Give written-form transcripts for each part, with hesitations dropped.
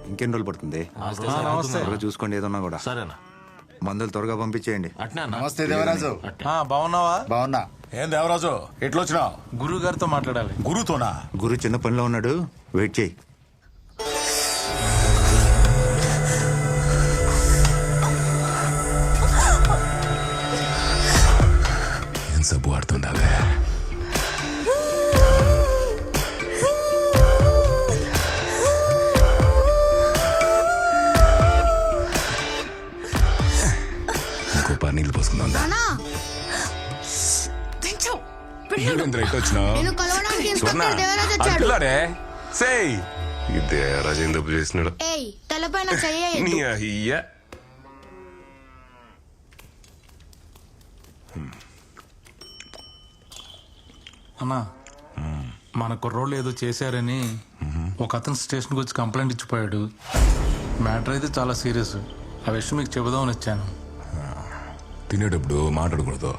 ఇంకెన్ని రోజులు పడుతుంది? త్వరగా చూసుకోండి ఏదన్నా కూడా. సరేనా? మందులు త్వరగా పంపించేయండి. అట్నా? నమస్తే దేవరాజు. బాగున్నావా? బాగున్నా. ఏం దేవరాజు ఎట్లొచ్చినావు? గురువు గారితో మాట్లాడాలి. గురుతోనా? గురు చిన్న పనిలో ఉన్నాడు, వెయిట్ చేయి. ఏం సబ్బు ఆడుతుండావే? ఇంకో పారు నీళ్ళు పోసుకుందాం. నేను కలవడానికి ఇన్స్పెక్టర్ దేవరాజ్ వచ్చాడు. ఇదే రాజేంద్ర చేసినాడు. ఏయ్ తలపైన చెయ్యి. నీ అయ్యా అన్నా, మన కుర్రోళ్ళు ఏదో చేశారని ఒక అతను స్టేషన్కి వచ్చి కంప్లైంట్ ఇచ్చిపోయాడు. మ్యాటర్ అయితే చాలా సీరియస్. ఆ విషయం మీకు చెబుదామని వచ్చాను. తినేటప్పుడు మాట్లాడకూడదు,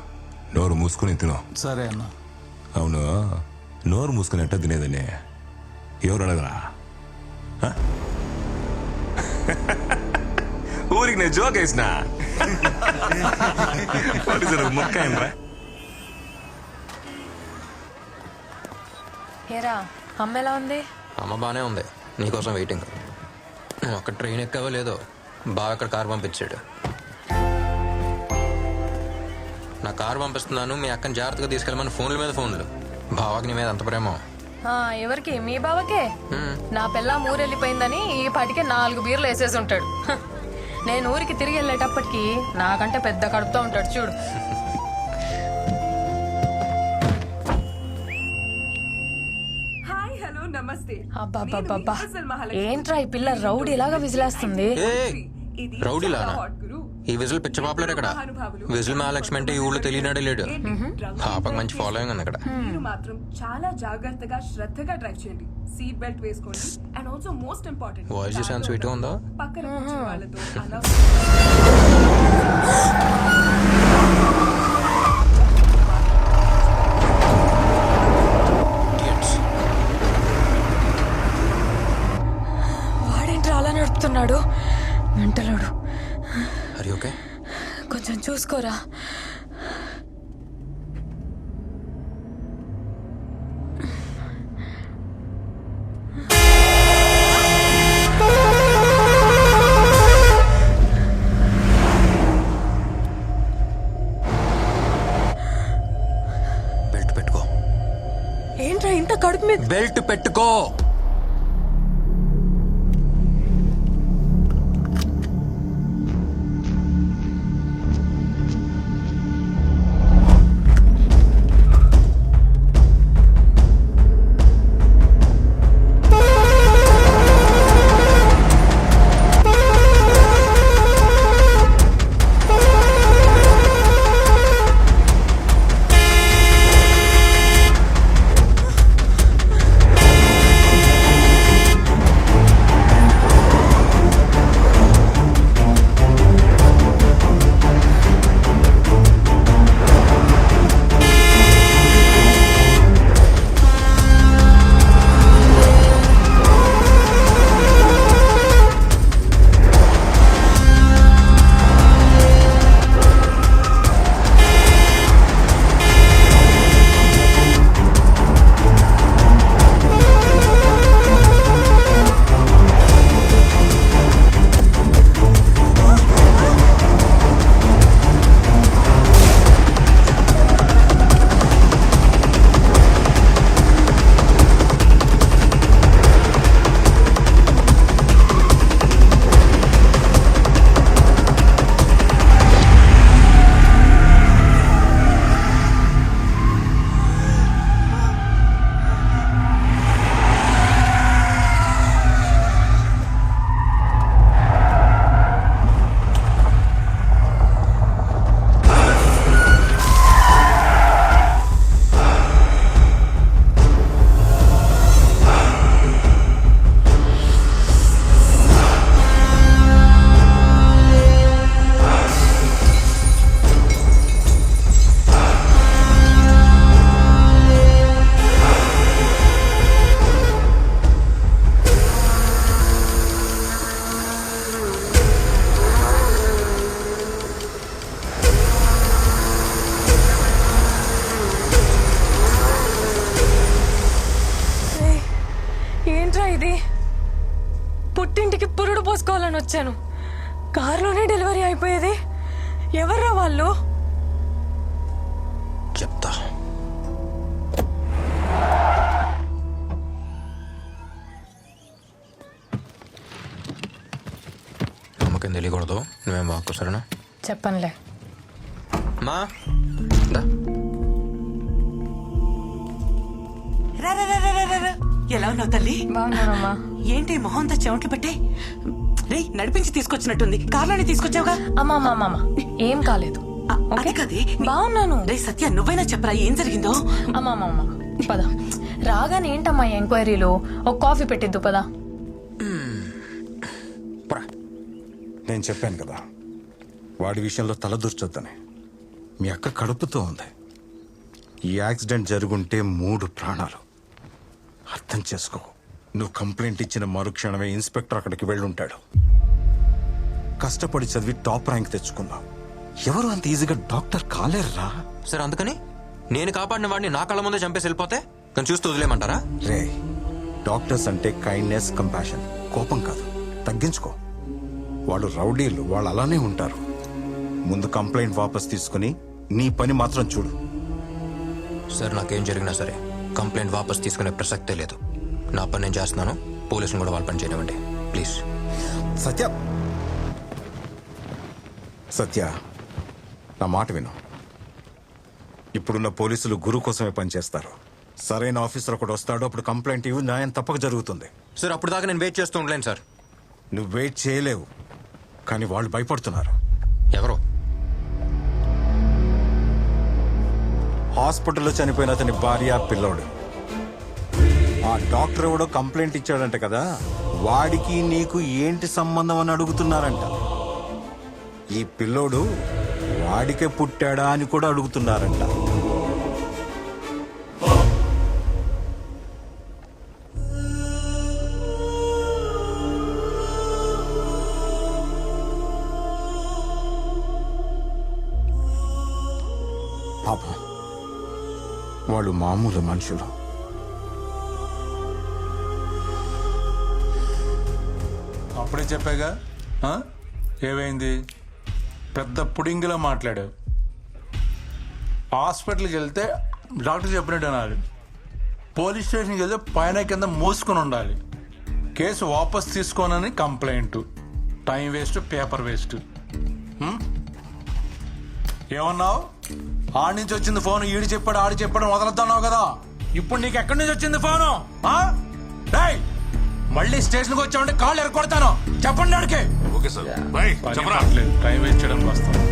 నోరు మూసుకొని తిను. సరే అన్న. అవును, నోరు మూసుకొని ఎట్ట తినేదని ఎవరు అడగరా? ఊరికి నేను జోక్ వేసిన మొక్క ఏంట్రా? ఏరా అమ్మ ఎలా ఉంది? అమ్మ బానే ఉంది, నీకోసం వెయిటింగ్. నువ్వు అక్కడ ట్రైన్ ఎక్కావో లేదో, బాగా అక్కడ కారు పంపించాడు. నా కారు పంపిస్తున్నాను, మీ అక్కని జాగ్రత్తగా తీసుకెళ్ళమని ఫోన్ల మీద ఫోన్లు. బావాకి నీ మీద అంత ప్రేమ. ఎవరికి? మీ బావకే. నా పిల్ల ఊరెళ్ళిపోయిందని ఈ పాటికే 4 బీర్లు వేసేసి ఉంటాడు. నేను ఊరికి తిరిగి వెళ్ళేటప్పటికి నాకంటే పెద్ద కడుపుతో ఉంటాడు చూడు. అబ్బా, ఏంట్రా ఈ పిల్ల రౌడీ లాగా విజిలేస్తుంది? రౌడీలానా? ఈ విజిల్ పిచ్చ పాపులర్ ఇక్కడ. విజిల్ మహాలక్ష్మి అంటే ఈ ఊళ్ళో తెలియనాడే లేడు. పాపకు మంచి ఫాలోయింగ్ ఉంది ఇక్కడ. మీరు మాత్రం చాలా జాగ్రత్తగా శ్రద్ధగా డ్రైవ్ చేయండి. సీట్ బెల్ట్ వేసుకోండి. And also most important, voice చూసాను స్వీట్ గా ఉందా? పక్కన కూర్చున్న వాళ్ళతో అలా వాడేంట్రా అలా నడుపుతున్నాడు? మెంటలోడు. అరే ఓకే, కొంచెం చూసుకోరా. బెల్ట్ పెట్టుకో. ఏంట్రా ఇంత కడుపు మీద? బెల్ట్ పెట్టుకో. పుట్టింటికి పురుడు పోసుకోవాలని వచ్చాను. కారులోనే డెలివరీ అయిపోయేది. ఎవర్రా వాళ్ళు? చెప్తా. అమ్మకేం తెలియకూడదు, నువ్వేం వాక్కు సరేనా? చెప్పనులే. మా దా. రా, రా, రా, రా, రా, రా. ఎలా ఉన్నావు తల్లి? బాగున్నానమ్మా. ఏంటి మొహంతా చెమట్లు పట్టే? రే, నడిపించి తీసుకొచ్చినట్టుంది. కార్లోనే తీసుకొచ్చావుగా? అమ్మా ఏం కాలేదు. అది కదే. బాగున్నాను. రే సత్య, నువ్వైనా చెప్పరా ఏం జరిగిందో? అమ్మా పద. రాగానే ఏంటమ్మా ఎంక్వైరీలో? ఒక కాఫీ పెట్టిద్దు పద. నేను చెప్పాను కదా వాడి విషయంలో తలదూర్చొద్దని. మీ అక్క కడుపుతో ఉంది. ఈ యాక్సిడెంట్ జరుగుంటే 3 ప్రాణాలు. అర్థం చేసుకో. నువ్వు కంప్లైంట్ ఇచ్చిన మరుక్షణమే ఇన్స్పెక్టర్ అక్కడికి వెళ్ళుంటాడు. కష్టపడి చదివి టాప్ ర్యాంక్ తెచ్చుకున్నావు. ఎవరు అంత ఈజీగా డాక్టర్ కాలేరురా. సరే, అందుకని నేను కాపాడిన వాడిని నా కళ్ళ ముందే చంపేసి వెళ్ళిపోతే నేను చూస్తూ వదిలేమంటారా? రే, డాక్టర్స్ అంటే కైండ్నెస్, కంపాషన్, కోపం కాదు. తగ్గించుకో. వాళ్ళు రౌడీలు, వాళ్ళు అలానే ఉంటారు. ముందు కంప్లైంట్ వాపస్ తీసుకుని నీ పని మాత్రం చూడు. సార్, నాకేం జరిగినా సరే కంప్లైంట్ వాపస్ తీసుకునే ప్రసక్తే లేదు. నా పని నేను చేస్తున్నాను. పోలీసులు కూడా వాళ్ళ పని చేయనివ్వండి ప్లీజ్. సత్య నా మాట విను. ఇప్పుడున్న పోలీసులు గురు కోసమే పనిచేస్తారు. సరైన ఆఫీసర్ ఒకటి వస్తాడు, అప్పుడు కంప్లైంట్ ఇవ్వు, న్యాయం తప్పక జరుగుతుంది. సార్, అప్పుడు దాకా నేను వెయిట్ చేస్తూ ఉండలేను సార్. నువ్వు వెయిట్ చేయలేవు, కానీ వాళ్ళు భయపడుతున్నారు. ఎవరు? హాస్పిటల్లో చనిపోయిన అతని భార్య, పిల్లోడు. ఆ డాక్టర్ ఎవడో కంప్లైంట్ ఇచ్చాడంట కదా, వాడికి నీకు ఏంటి సంబంధం అని అడుగుతున్నారంట. ఈ పిల్లోడు వాడికే పుట్టాడా అని కూడా అడుగుతున్నారంట. పాపం, వాళ్ళు మామూలు మనుషులు. అప్పుడే చెప్పాగా. ఏమైంది? పెద్ద పుడింగిలా మాట్లాడావు. హాస్పిటల్కి వెళ్తే డాక్టర్ చెప్పినట్టు అనాలి. పోలీస్ స్టేషన్కి వెళ్తే పైన కింద మూసుకొని ఉండాలి. కేసు వాపస్ తీసుకోనని complaint. Time waste, paper waste. ఏమన్నావు? ఆడి నుంచి వచ్చింది ఫోన్. ఈడు చెప్పాడు, ఆడి చెప్పాడు, వదలొద్దన్నావు కదా. ఇప్పుడు నీకు ఎక్కడి నుంచి వచ్చింది ఫోను? మళ్ళీ స్టేషన్కి వచ్చామంటే కాళ్ళు ఎరగొడతాను. చెప్పండి ఆడికి. Okay sir, by. చెప్పరా. టైం వేస్ట్ చేయడానికి వస్తాను.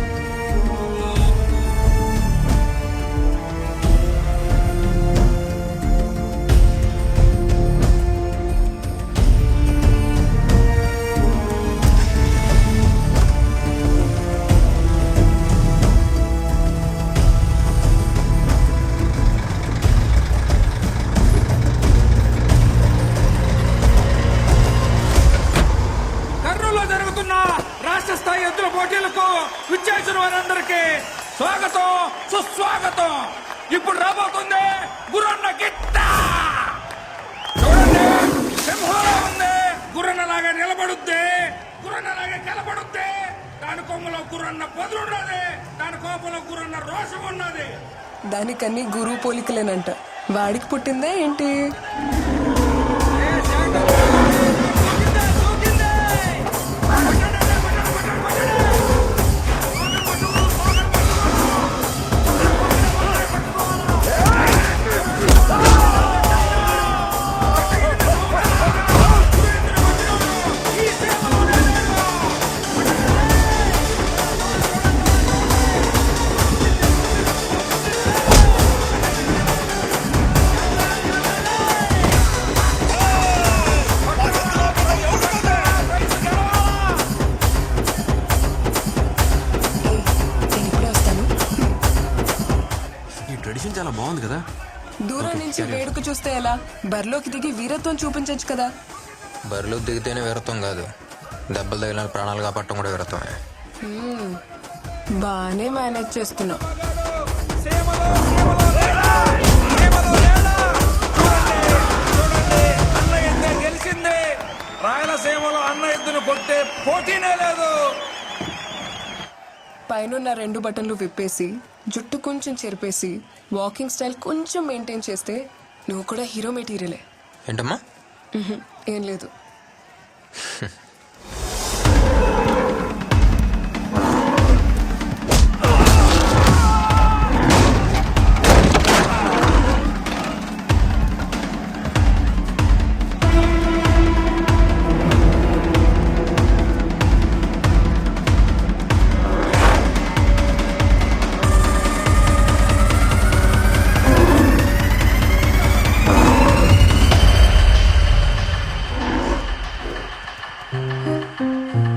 స్వాగతం, సుస్వాగతం. ఇప్పుడు రాబోతుంది గురన్న గిత్త. చూడండి, సింహంలా ఉంది. గుర్రన్నలాగా నిలబడుద్ది, గుర్రన్నలాగా కలబడుద్ది. దాని కొమ్మలో గుర్రన్న పదులు ఉన్నది, దాని కోపంలో గుర్రన్న రోషం ఉన్నది. దానికన్నీ గురువు పోలికలేనంట. వాడికి పుట్టిందే ఏంటి? చాలా బాగుంది కదా. దూరం నుంచి వేడుక చూస్తే ఎలా? బరిలోకి దిగి వీరత్వం చూపించచ్చు కదా. బరిలో దిగితేనే వీరత్వం కాదు, దెబ్బలు తగిలిన ప్రాణాలు కాపాడటం కూడా వీరత్వమే. బానే మేనేజ్ చేస్తున్నావు. గెలిచింది. రాయలసీమలో అన్న ఎద్దును కొట్టే పోటీనే లేదు. పైనున్న 2 బటన్లు విప్పేసి జుట్టు కొంచెం చెరిపేసి వాకింగ్ స్టైల్ కొంచెం మెయింటైన్ చేస్తే నువ్వు కూడా హీరో మెటీరియలే. ఏంటమ్మా? ఏం లేదు.